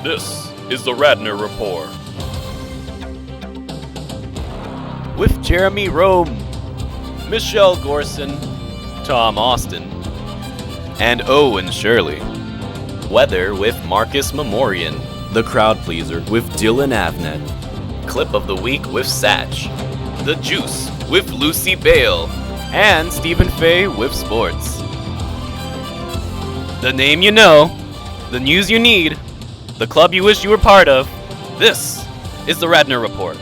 This is the Radnor Report. With Jeremy Rome, Michelle Gorson, Tom Austen, and Owen Scheuerle. Weather with Marcus Memorian. The Crowd Pleaser with Dillon Avnet. Clip of the Week with Satch. The Juice with Lucy Bale. And Stephen Fay with Sports. The name you know, the news you need, the club you wish you were part of. This is the Radnor Report.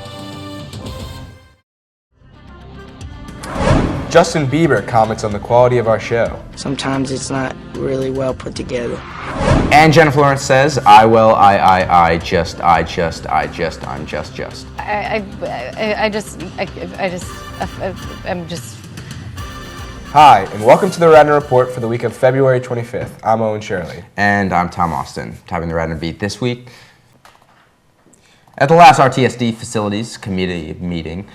Justin Bieber comments on the quality of our show. Sometimes it's not really well put together. And Jennifer Lawrence says, I'm just. Hi, and welcome to the Radnor Report for the week of February 25th. I'm Owen Scheuerle. And I'm Tom Austen, typing the Radnor Beat this week. At the last RTSD Facilities Committee meeting,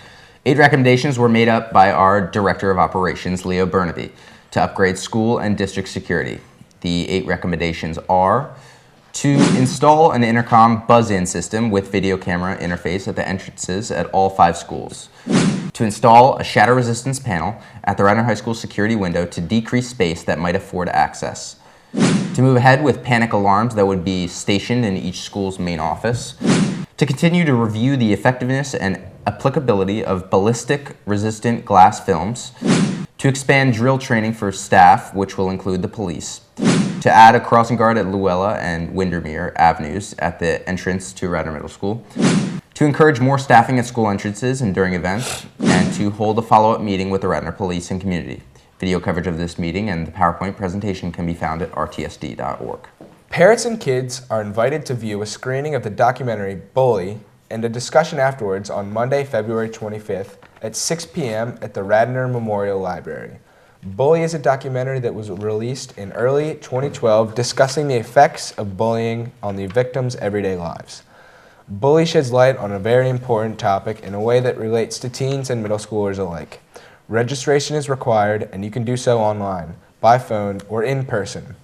8 recommendations were made up by our Director of Operations, Leo Burnaby, to upgrade school and district security. The 8 recommendations are to install an intercom buzz-in system with video camera interface at the entrances at all 5 schools. To install a shatter resistance panel at the Radnor High School security window to decrease space that might afford access. To move ahead with panic alarms that would be stationed in each school's main office. To continue to review the effectiveness and applicability of ballistic resistant glass films. To expand drill training for staff, which will include the police. To add a crossing guard at Luella and Windermere Avenues at the entrance to Radnor Middle School. To encourage more staffing at school entrances and during events. And to hold a follow-up meeting with the Radnor police and community. Video coverage of this meeting and the PowerPoint presentation can be found at rtsd.org. Parents and kids are invited to view a screening of the documentary Bully and a discussion afterwards on Monday, February 25th at 6 p.m. at the Radnor Memorial Library. Bully is a documentary that was released in early 2012 discussing the effects of bullying on the victims' everyday lives. Bully sheds light on a very important topic in a way that relates to teens and middle schoolers alike. Registration is required, and you can do so online, by phone, or in person.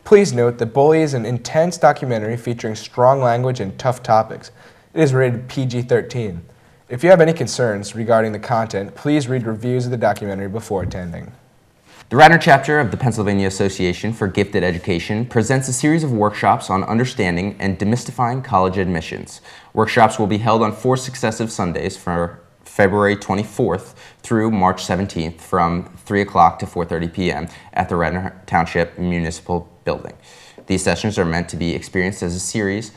Please note that Bully is an intense documentary featuring strong language and tough topics. It is rated PG-13. If you have any concerns regarding the content, please read reviews of the documentary before attending. The Radnor chapter of the Pennsylvania Association for Gifted Education presents a series of workshops on understanding and demystifying college admissions. Workshops will be held on 4 successive Sundays for February 24th through March 17th from 3 o'clock to 4:30 p.m. at the Radnor Township Municipal Building. These sessions are meant to be experienced as a series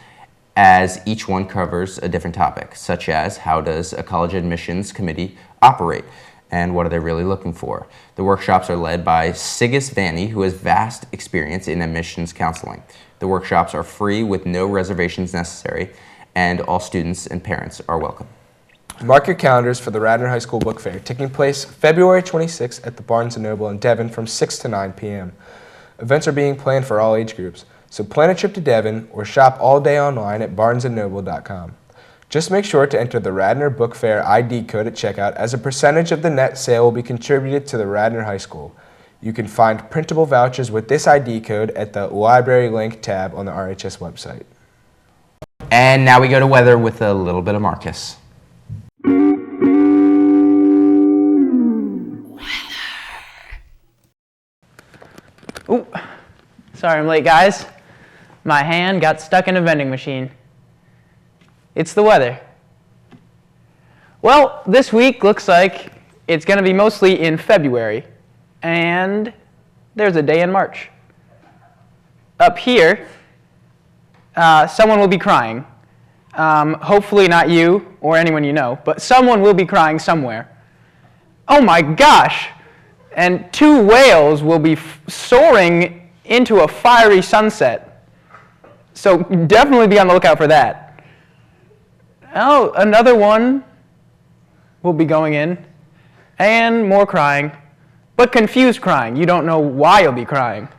as each one covers a different topic, such as how does a college admissions committee operate and what are they really looking for. The workshops are led by Sigis Vanny, who has vast experience in admissions counseling. The workshops are free with no reservations necessary, and all students and parents are welcome. Mark your calendars for the Radnor High School Book Fair, taking place February 26th at the Barnes & Noble in Devon from 6 to 9 p.m. Events are being planned for all age groups, so plan a trip to Devon or shop all day online at barnesandnoble.com. Just make sure to enter the Radnor Book Fair ID code at checkout, as a percentage of the net sale will be contributed to the Radnor High School. You can find printable vouchers with this ID code at the Library Link tab on the RHS website. And now we go to weather with a little bit of Marcus. Ooh, sorry I'm late, guys. My hand got stuck in a vending machine. It's the weather. Well, this week looks like it's going to be mostly in February, and there's a day in March. Up here, someone will be crying. Hopefully not you or anyone you know, but someone will be crying somewhere. Oh my gosh! And 2 whales will be soaring into a fiery sunset. So definitely be on the lookout for that. Oh, another one will be going in, and more crying, but confused crying. You don't know why you'll be crying.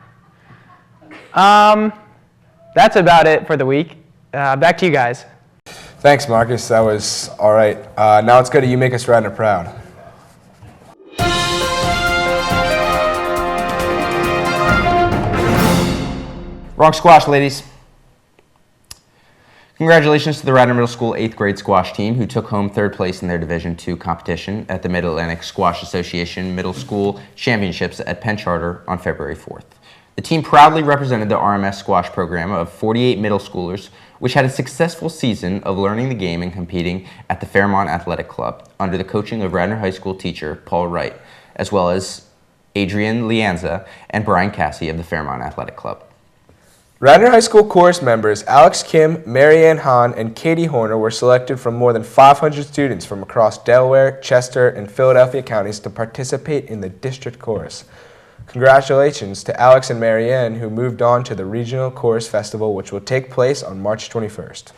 That's about it for the week. Back to you guys. Thanks, Marcus. That was all right. Now let's go to You Make Us Radnor Proud. Wrong squash, ladies. Congratulations to the Radnor Middle School 8th grade squash team who took home 3rd place in their Division II competition at the Mid-Atlantic Squash Association Middle School Championships at Penn Charter on February 4th. The team proudly represented the RMS squash program of 48 middle schoolers, which had a successful season of learning the game and competing at the Fairmont Athletic Club under the coaching of Radnor High School teacher Paul Wright, as well as Adrian Lianza and Brian Cassie of the Fairmont Athletic Club. Radnor High School chorus members Alex Kim, Marianne Hahn, and Katie Horner were selected from more than 500 students from across Delaware, Chester, and Philadelphia counties to participate in the district chorus. Congratulations to Alex and Marianne, who moved on to the Regional Chorus Festival, which will take place on March 21st.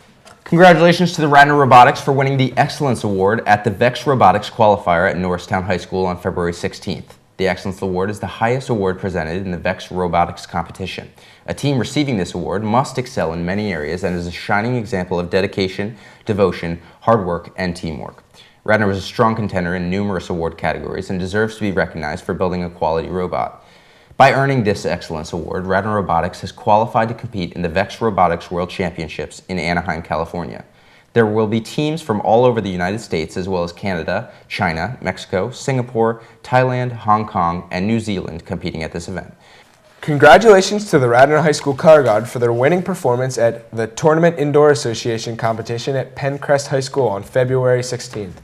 Congratulations to the Radnor Robotics for winning the Excellence Award at the VEX Robotics Qualifier at Norristown High School on February 16th. The Excellence Award is the highest award presented in the VEX Robotics competition. A team receiving this award must excel in many areas and is a shining example of dedication, devotion, hard work, and teamwork. Radnor was a strong contender in numerous award categories and deserves to be recognized for building a quality robot. By earning this Excellence Award, Radnor Robotics has qualified to compete in the VEX Robotics World Championships in Anaheim, California. There will be teams from all over the United States as well as Canada, China, Mexico, Singapore, Thailand, Hong Kong, and New Zealand competing at this event. Congratulations to the Radnor High School Color Guard for their winning performance at the Tournament Indoor Association competition at Penncrest High School on February 16th.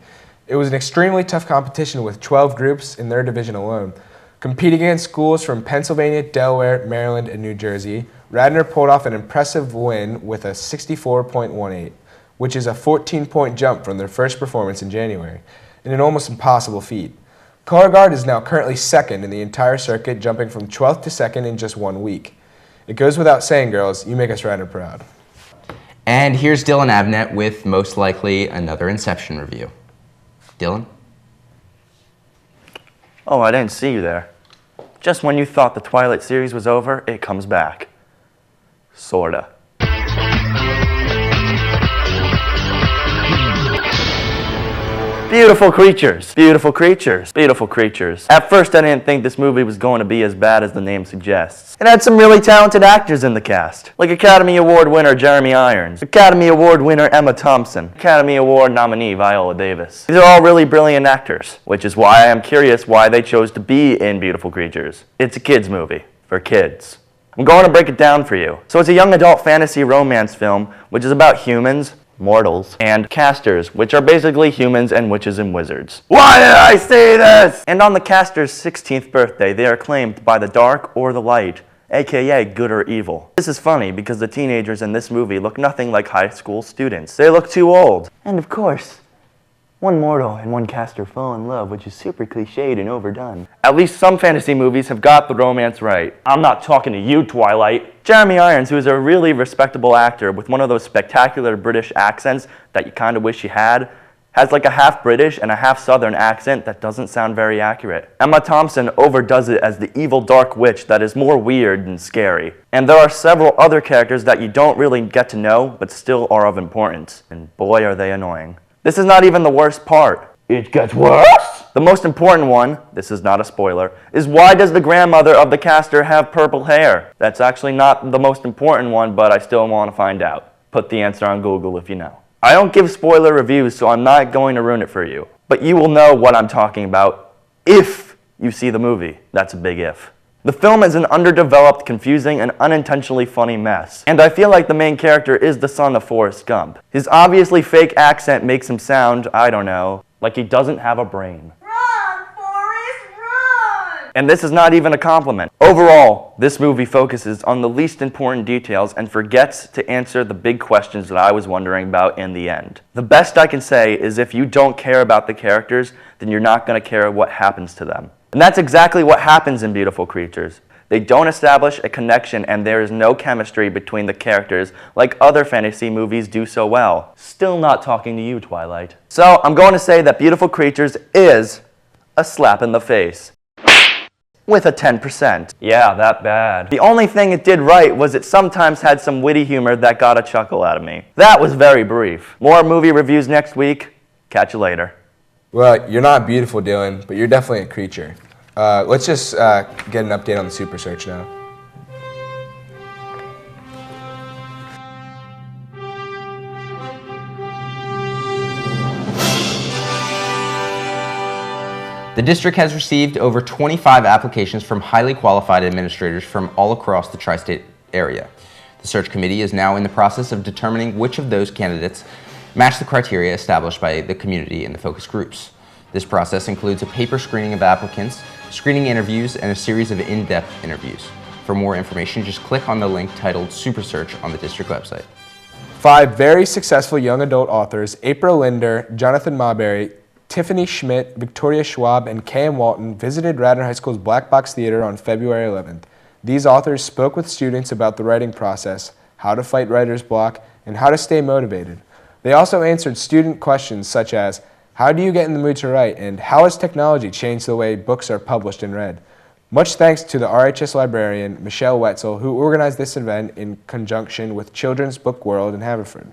It was an extremely tough competition with 12 groups in their division alone. Competing against schools from Pennsylvania, Delaware, Maryland, and New Jersey, Radnor pulled off an impressive win with a 64.18, which is a 14-point jump from their first performance in January, and an almost impossible feat. Color Guard is now currently second in the entire circuit, jumping from 12th to 2nd in just 1 week. It goes without saying, girls, you make us Radnor proud. And here's Dillon Avnet with most likely another Inception review. Dillon? Oh, I didn't see you there. Just when you thought the Twilight series was over, it comes back. Sorta. Beautiful creatures, beautiful creatures, beautiful creatures. At first I didn't think this movie was going to be as bad as the name suggests. It had some really talented actors in the cast, like Academy Award winner Jeremy Irons, Academy Award winner Emma Thompson, Academy Award nominee Viola Davis. These are all really brilliant actors, which is why I am curious why they chose to be in Beautiful Creatures. It's a kids movie, for kids. I'm going to break it down for you. So it's a young adult fantasy romance film, which is about humans, mortals, and casters, which are basically humans and witches and wizards. Why did I say this? And on the caster's 16th birthday, they are claimed by the dark or the light, aka good or evil. This is funny because the teenagers in this movie look nothing like high school students. They look too old. And of course, one mortal and one caster fall in love, which is super cliched and overdone. At least some fantasy movies have got the romance right. I'm not talking to you, Twilight. Jeremy Irons, who is a really respectable actor with one of those spectacular British accents that you kind of wish you had, has like a half British and a half Southern accent that doesn't sound very accurate. Emma Thompson overdoes it as the evil dark witch that is more weird than scary. And there are several other characters that you don't really get to know, but still are of importance. And boy, are they annoying. This is not even the worst part. It gets worse! The most important one, this is not a spoiler, is why does the grandmother of the caster have purple hair? That's actually not the most important one, but I still want to find out. Put the answer on Google if you know. I don't give spoiler reviews, so I'm not going to ruin it for you. But you will know what I'm talking about if you see the movie. That's a big if. The film is an underdeveloped, confusing, and unintentionally funny mess. And I feel like the main character is the son of Forrest Gump. His obviously fake accent makes him sound, I don't know, like he doesn't have a brain. Run, Forrest, run! And this is not even a compliment. Overall, this movie focuses on the least important details and forgets to answer the big questions that I was wondering about in the end. The best I can say is if you don't care about the characters, then you're not going to care what happens to them. And that's exactly what happens in Beautiful Creatures. They don't establish a connection and there is no chemistry between the characters like other fantasy movies do so well. Still not talking to you, Twilight. So I'm going to say that Beautiful Creatures is a slap in the face. With a 10%. Yeah, that bad. The only thing it did right was it sometimes had some witty humor that got a chuckle out of me. That was very brief. More movie reviews next week. Catch you later. Well, you're not beautiful, Dylan, but you're definitely a creature. Let's just get an update on the Super Search now. The district has received over 25 applications from highly qualified administrators from all across the tri-state area. The search committee is now in the process of determining which of those candidates match the criteria established by the community and the focus groups. This process includes a paper screening of applicants, screening interviews, and a series of in-depth interviews. For more information, just click on the link titled Super Search on the district website. 5 very successful young adult authors, April Linder, Jonathan Marbury, Tiffany Schmidt, Victoria Schwab, and K.M. Walton, visited Radnor High School's Black Box Theater on February 11th. These authors spoke with students about the writing process, how to fight writer's block, and how to stay motivated. They also answered student questions such as, how do you get in the mood to write, and how has technology changed the way books are published and read? Much thanks to the RHS librarian, Michelle Wetzel, who organized this event in conjunction with Children's Book World in Haverford.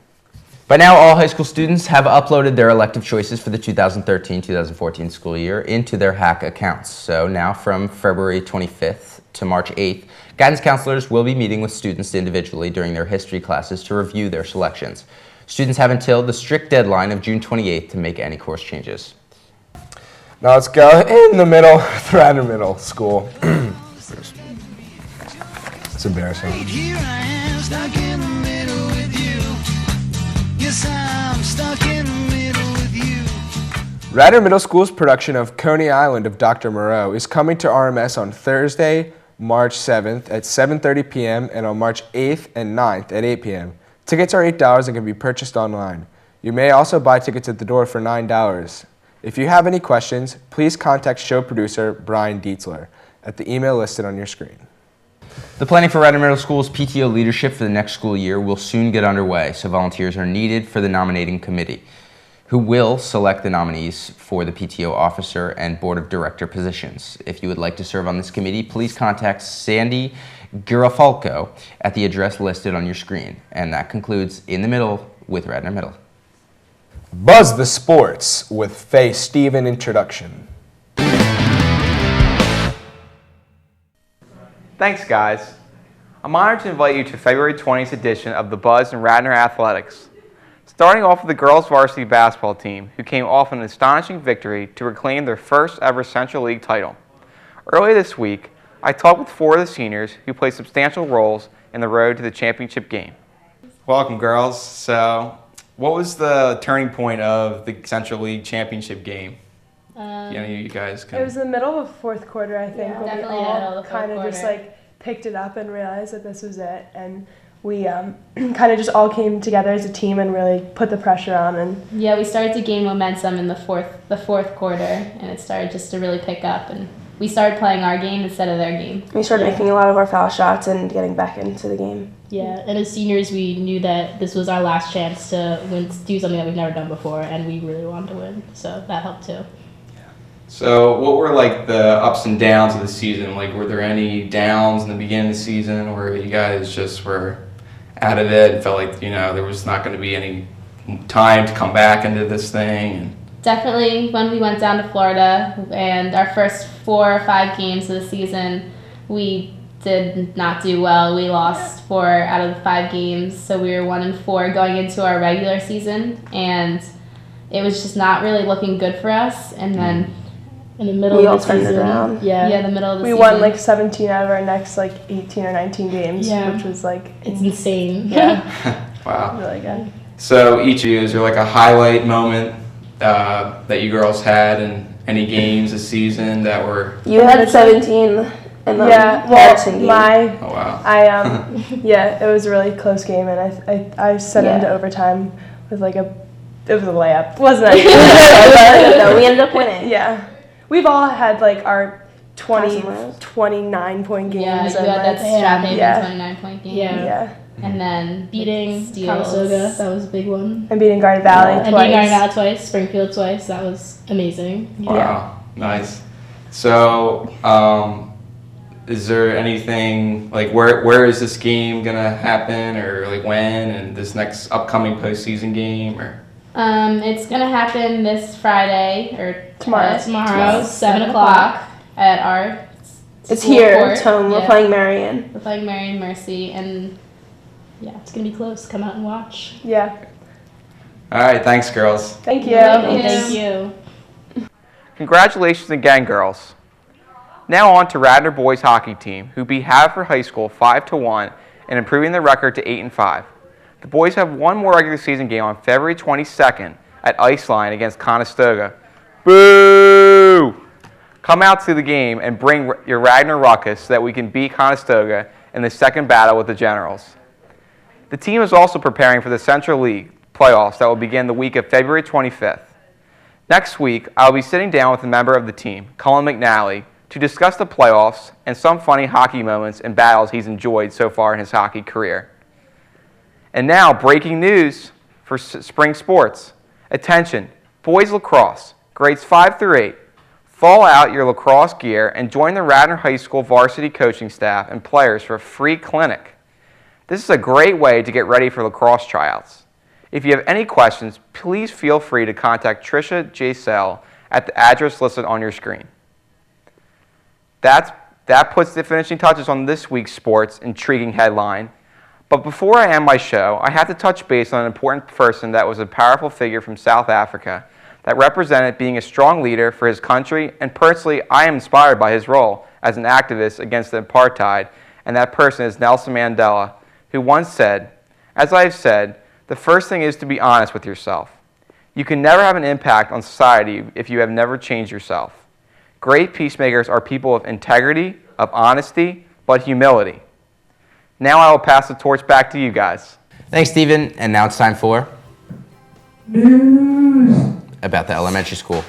By now, all high school students have uploaded their elective choices for the 2013-2014 school year into their HACK accounts. So now from February 25th to March 8th, guidance counselors will be meeting with students individually during their history classes to review their selections. Students have until the strict deadline of June 28th to make any course changes. Now let's go in the middle, Radnor Middle School. It's embarrassing. Here I am, stuck in the middle with you. Yes, I'm stuck in the middle with you. Radnor Middle School's production of Coney Island of Dr. Moreau is coming to RMS on Thursday, March 7th at 7:30 p.m. and on March 8th and 9th at 8 p.m. Tickets are $8 and can be purchased online. You may also buy tickets at the door for $9. If you have any questions, please contact show producer Brian Dietzler at the email listed on your screen. The planning for Radnor Middle School's PTO leadership for the next school year will soon get underway, so volunteers are needed for the nominating committee, who will select the nominees for the PTO officer and board of director positions. If you would like to serve on this committee, please contact Sandy Girafalco at the address listed on your screen. And that concludes In the Middle with Radnor Middle. Buzz the Sports with Fay Stephen introduction. Thanks, guys. I'm honored to invite you to February 20th edition of the Buzz in Radnor Athletics. Starting off with the girls varsity basketball team, who came off an astonishing victory to reclaim their first ever Central League title. Earlier this week, I talked with 4 of the seniors who played substantial roles in the road to the championship game. Welcome, girls. So, what was the turning point of the Central League championship game? You guys can... It was in the middle of fourth quarter, I think, when we definitely all kind of just picked it up and realized that this was it. And we kind of just all came together as a team and really put the pressure on. And yeah, we started to gain momentum in the fourth quarter, and it started just to really pick up. And we started playing our game instead of their game. We started making a lot of our foul shots and getting back into the game. Yeah, and as seniors, we knew that this was our last chance to do something that we've never done before, and we really wanted to win. So that helped too. So what were the ups and downs of the season? Were there any downs in the beginning of the season where you guys just were out of it and felt like, there was not going to be any time to come back into this thing? Definitely when we went down to Florida and our first 4 or 5 games of the season, we did not do well. We lost 4 out of the 5 games, so we were 1-4 going into our regular season, and it was just not really looking good for us. And then in the middle of the season, the middle of the season, we won 17 out of our next 18 or 19 games, which was it's insane. Yeah. Wow. Really good. So each of you, is there a highlight moment that you girls had in any games this season that were... You had 17 in the Harrison game. Oh, wow. It was a really close game, and I sent it into overtime with it was a layup. Wasn't it? No, we ended up winning. Yeah. We've all had our 29-point games. Yeah, you had that Strathaven 29-point game. Yeah. And then beating Steels. Calistoga, that was a big one. And beating Garden Valley twice. And beating Garden Valley twice, Springfield twice, that was amazing. Wow, nice. So, is there anything, where is this game going to happen, or when, and this next upcoming postseason game, or? It's going to happen this Friday, or tomorrow, 7 o'clock at our It's here, it's home. We're playing Marion. We're playing Marion Mercy, and it's going to be close. Come out and watch. Yeah. All right, thanks, girls. Thank you. Thank you. Congratulations again, girls. Now on to Radnor boys hockey team, who beat Haverford High School 5-1 and improving their record to 8-5. The boys have one more regular season game on February 22nd at Iceland against Conestoga. Boo! Come out to the game and bring your Radnor ruckus so that we can beat Conestoga in the second battle with the Generals. The team is also preparing for the Central League playoffs that will begin the week of February 25th. Next week, I will be sitting down with a member of the team, Cullen McNally, to discuss the playoffs and some funny hockey moments and battles he's enjoyed so far in his hockey career. And now, breaking news for spring sports. Attention, boys lacrosse, grades 5 through 8. Fall out your lacrosse gear and join the Radnor High School varsity coaching staff and players for a free clinic. This is a great way to get ready for lacrosse tryouts. If you have any questions, please feel free to contact Tricia J. Sell at the address listed on your screen. That puts the finishing touches on this week's sports intriguing headline. But before I end my show, I have to touch base on an important person that was a powerful figure from South Africa that represented being a strong leader for his country, and personally, I am inspired by his role as an activist against apartheid, and that person is Nelson Mandela, who once said, "As I have said, the first thing is to be honest with yourself. You can never have an impact on society if you have never changed yourself. Great peacemakers are people of integrity, of honesty, but humility." Now I will pass the torch back to you guys. Thanks, Stephen. And now it's time for news about the elementary school.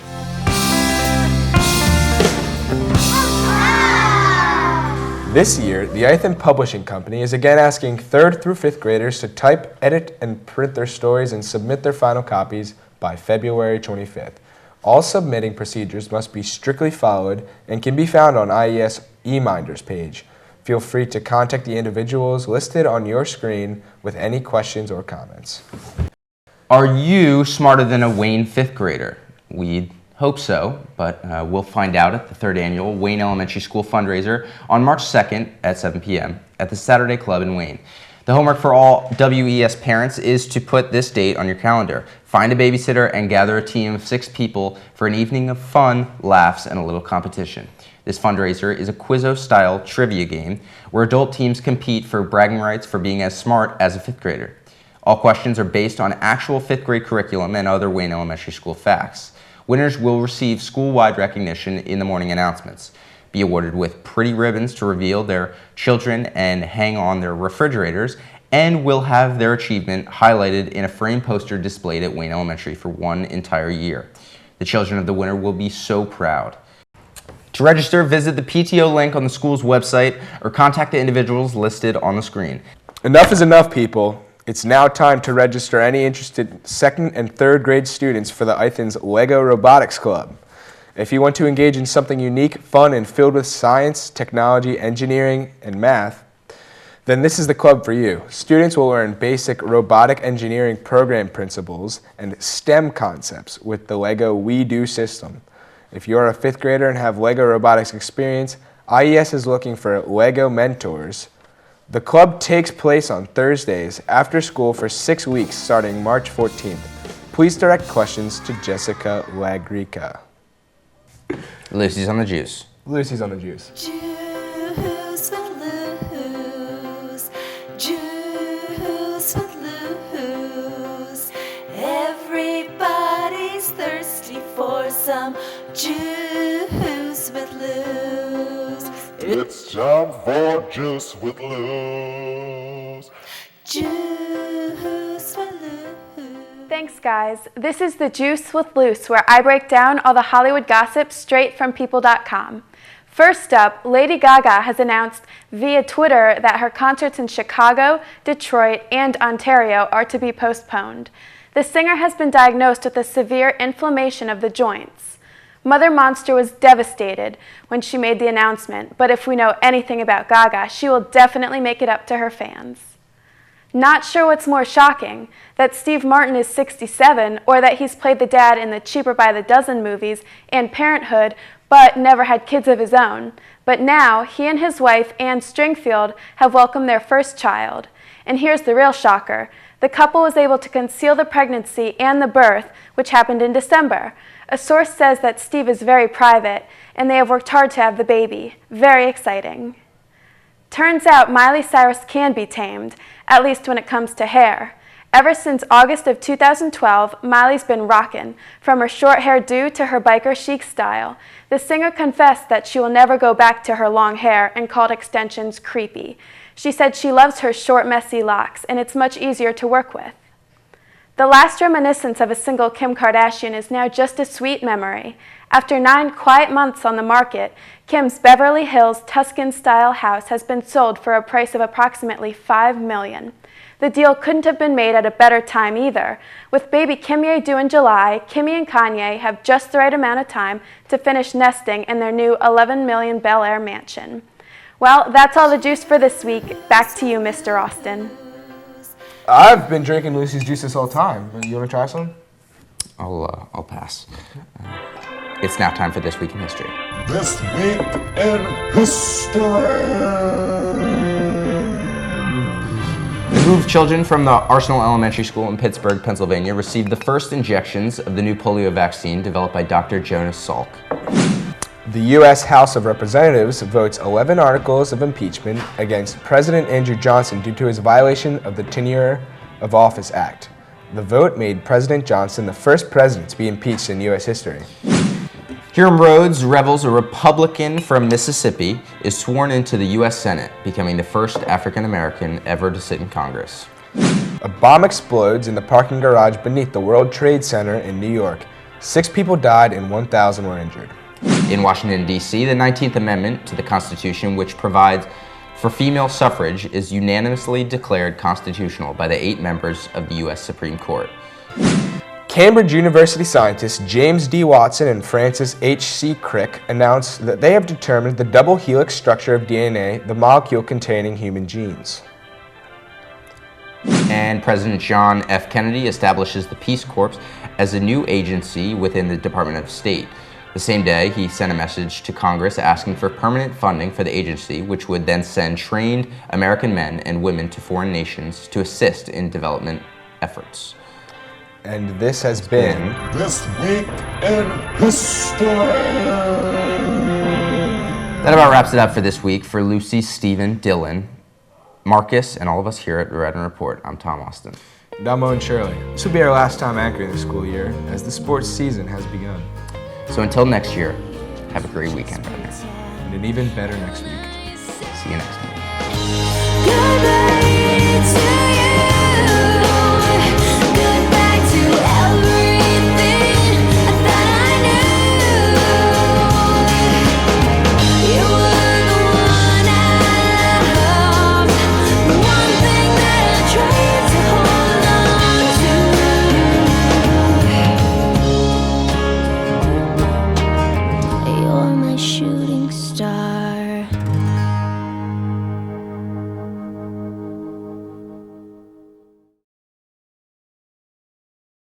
This year, the Isand Publishing Company is again asking 3rd through 5th graders to type, edit, and print their stories and submit their final copies by February 25th. All submitting procedures must be strictly followed and can be found on IES eMinders page. Feel free to contact the individuals listed on your screen with any questions or comments. Are you smarter than a Wayne 5th grader? We hope so, but we'll find out at the 3rd annual Wayne Elementary School fundraiser on March 2nd at 7 p.m. at the Saturday Club in Wayne. The homework for all WES parents is to put this date on your calendar. Find a babysitter and gather a team of 6 people for an evening of fun, laughs, and a little competition. This fundraiser is a Quizzo-style trivia game where adult teams compete for bragging rights for being as smart as a 5th grader. All questions are based on actual 5th grade curriculum and other Wayne Elementary School facts. Winners will receive school-wide recognition in the morning announcements, be awarded with pretty ribbons to reveal their children and hang on their refrigerators, and will have their achievement highlighted in a framed poster displayed at Wayne Elementary for one entire year. The children of the winner will be so proud. To register, visit the PTO link on the school's website or contact the individuals listed on the screen. Enough is enough, people. It's now time to register any interested 2nd and 3rd grade students for the Isand's Lego Robotics Club. If you want to engage in something unique, fun, and filled with science, technology, engineering, and math, then this is the club for you. Students will learn basic robotic engineering program principles and STEM concepts with the Lego We Do system. If you're a 5th grader and have Lego robotics experience, IES is looking for Lego mentors. The club takes place on Thursdays after school for 6 weeks starting March 14th. Please direct questions to Jessica Lagrica. Lucy's on the juice. Lucy's on the juice. Juice with Luce. Juice with Luce. Everybody's thirsty for some juice with Luce. It's time for Juice with Luce. Juice with Luce. Thanks, guys. This is the Juice with Luce, where I break down all the Hollywood gossip straight from people.com. First up, Lady Gaga has announced via Twitter that her concerts in Chicago, Detroit, and Ontario are to be postponed. The singer has been diagnosed with a severe inflammation of the joints. Mother Monster was devastated when she made the announcement, but if we know anything about Gaga, she will definitely make it up to her fans. Not sure what's more shocking, that Steve Martin is 67 or that he's played the dad in the Cheaper by the Dozen movies and Parenthood, but never had kids of his own. But now, he and his wife, Anne Stringfield, have welcomed their first child. And here's the real shocker. The couple was able to conceal the pregnancy and the birth, which happened in December. A source says that Steve is very private, and they have worked hard to have the baby. Very exciting. Turns out Miley Cyrus can be tamed, at least when it comes to hair. Ever since August of 2012, Miley's been rockin', from her short hairdo to her biker chic style. The singer confessed that she will never go back to her long hair and called extensions creepy. She said she loves her short, messy locks, and it's much easier to work with. The last reminiscence of a single Kim Kardashian is now just a sweet memory. After 9 quiet months on the market, Kim's Beverly Hills Tuscan-style house has been sold for a price of approximately $5 million. The deal couldn't have been made at a better time either. With baby Kimye due in July, Kimmy and Kanye have just the right amount of time to finish nesting in their new $11 million Bel Air mansion. Well, that's all the juice for this week. Back to you, Mr. Austen. I've been drinking Lucy's juice this whole time. You want to try some? I'll pass. It's now time for This Week in History. This week in history. A group of children from the Arsenal Elementary School in Pittsburgh, Pennsylvania, received the first injections of the new polio vaccine developed by Dr. Jonas Salk. The U.S. House of Representatives votes 11 articles of impeachment against President Andrew Johnson due to his violation of the Tenure of Office Act. The vote made President Johnson the first president to be impeached in U.S. history. Hiram Rhodes Revels, a Republican from Mississippi, is sworn into the U.S. Senate, becoming the first African American ever to sit in Congress. A bomb explodes in the parking garage beneath the World Trade Center in New York. 6 people died and 1,000 were injured. In Washington, D.C., the 19th Amendment to the Constitution, which provides for female suffrage, is unanimously declared constitutional by the 8 members of the U.S. Supreme Court. Cambridge University scientists James D. Watson and Francis H.C. Crick announced that they have determined the double helix structure of DNA, the molecule containing human genes. And President John F. Kennedy establishes the Peace Corps as a new agency within the Department of State. The same day, he sent a message to Congress asking for permanent funding for the agency, which would then send trained American men and women to foreign nations to assist in development efforts. And this has been This Week in History. That about wraps it up for this week. For Lucy, Stephen, Dillon, Marcus, and all of us here at the Radnor Report, I'm Tom Austen. And I'm Owen Scheuerle. This will be our last time anchoring the school year as the sports season has begun. So until next year, have a great weekend, Radnor. And an even better next week. See you next time.